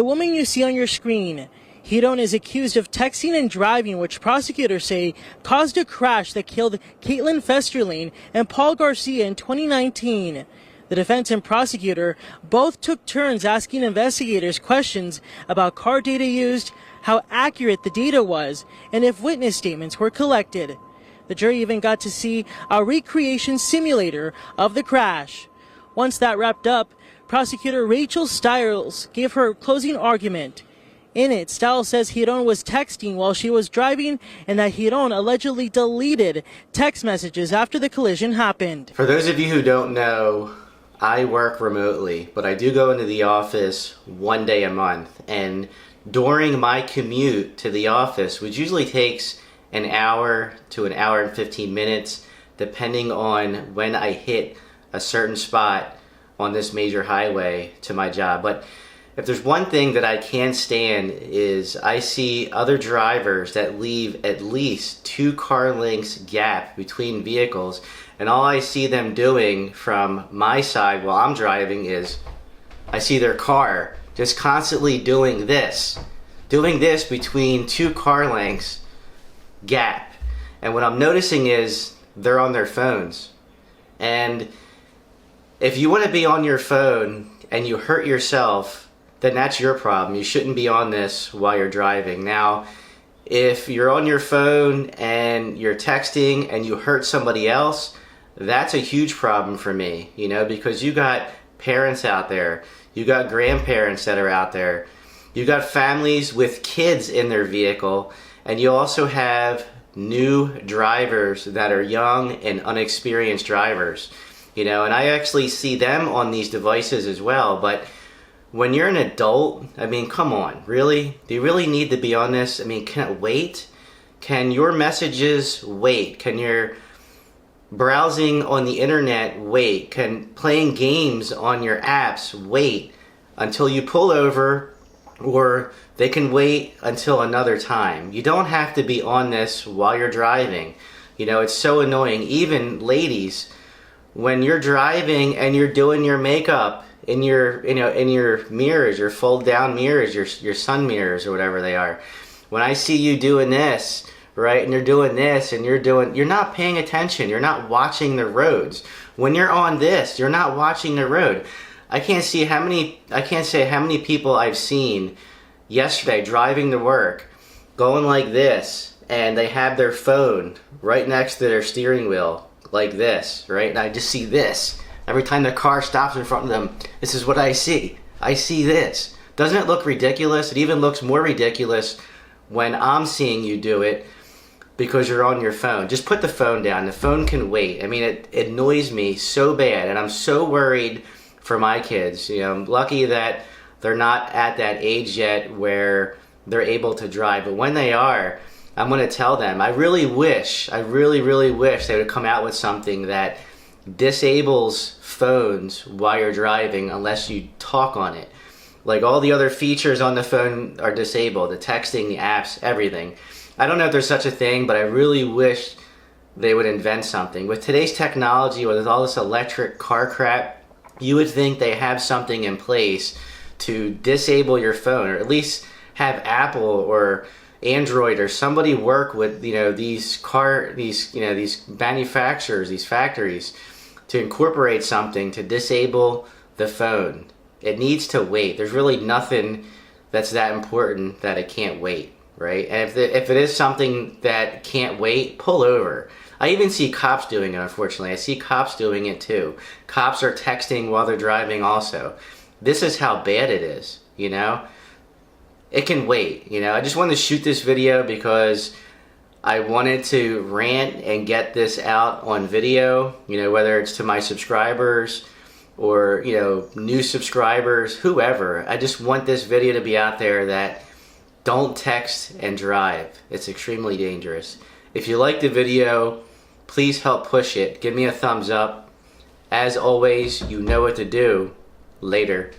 The woman you see on your screen, Hiron, is accused of texting and driving, which prosecutors say caused a crash that killed Caitlin Festerling and Paul Garcia in 2019. The defense and prosecutor both took turns asking investigators questions about car data used, how accurate the data was, and if witness statements were collected. The jury even got to see a recreation simulator of the crash. Once that wrapped up, prosecutor Rachel Stiles gave her closing argument. In it, Stiles says Hiron was texting while she was driving and that Hiron allegedly deleted text messages after the collision happened. For those of you who don't know, I work remotely, but I do go into the office one day a month. And during my commute to the office, which usually takes an hour to an hour and 15 minutes, depending on when I hit a certain spot on this major highway to my job. But if there's one thing that I can't stand is I see other drivers that leave at least 2 car lengths gap between vehicles, and all I see them doing from my side while I'm driving is I see their car just constantly doing this between 2 car lengths gap. And what I'm noticing is they're on their phones. And if you want to be on your phone and you hurt yourself, then that's your problem. You shouldn't be on this while you're driving. Now, if you're on your phone and you're texting and you hurt somebody else, that's a huge problem for me, you know, because you got parents out there, you got grandparents that are out there, you got families with kids in their vehicle, and you also have new drivers that are young and unexperienced drivers, you know, and I actually see them on these devices as well. But when you're an adult, I mean, come on, really? Do you really need to be on this? I mean, can it wait? Can your messages wait? Can your browsing on the internet wait? Can playing games on your apps wait until you pull over, or they can wait until another time? You don't have to be on this while you're driving. You know, it's so annoying. Even ladies, when you're driving and you're doing your makeup in your, you know, in your mirrors, your fold down mirrors, your sun mirrors or whatever they are, when I see you doing this, right, and you're doing this and you're not paying attention, you're not watching the roads. When you're on this, you're not watching the road. I can't say how many people I've seen yesterday driving to work going like this, and they have their phone right next to their steering wheel like this, right? And I just see this every time the car stops in front of them. This is what I see. I see this. Doesn't it look ridiculous? It even looks more ridiculous when I'm seeing you do it because you're on your phone. Just put the phone down. The phone can wait. I mean, it annoys me so bad, and I'm so worried for my kids. You know, I'm lucky that they're not at that age yet where they're able to drive, but when they are, I'm going to tell them. I really wish they would come out with something that disables phones while you're driving unless you talk on it. Like, all the other features on the phone are disabled, the texting, the apps, everything. I don't know if there's such a thing, but I really wish they would invent something. With today's technology, with all this electric car crap, you would think they have something in place to disable your phone, or at least have Apple or Android or somebody work with, you know, these manufacturers, these factories, to incorporate something to disable the phone. It needs to wait. There's really nothing that's that important that it can't wait, right? And if it is something that can't wait, pull over. I even see cops doing it, unfortunately. I see cops doing it too. Cops are texting while they're driving also. This is how bad it is, you know? It can wait, you know? I just wanted to shoot this video because I wanted to rant and get this out on video, you know, whether it's to my subscribers or, you know, new subscribers, whoever. I just want this video to be out there that don't text and drive. It's extremely dangerous. If you like the video, please help push it. Give me a thumbs up. As always, you know what to do. Later.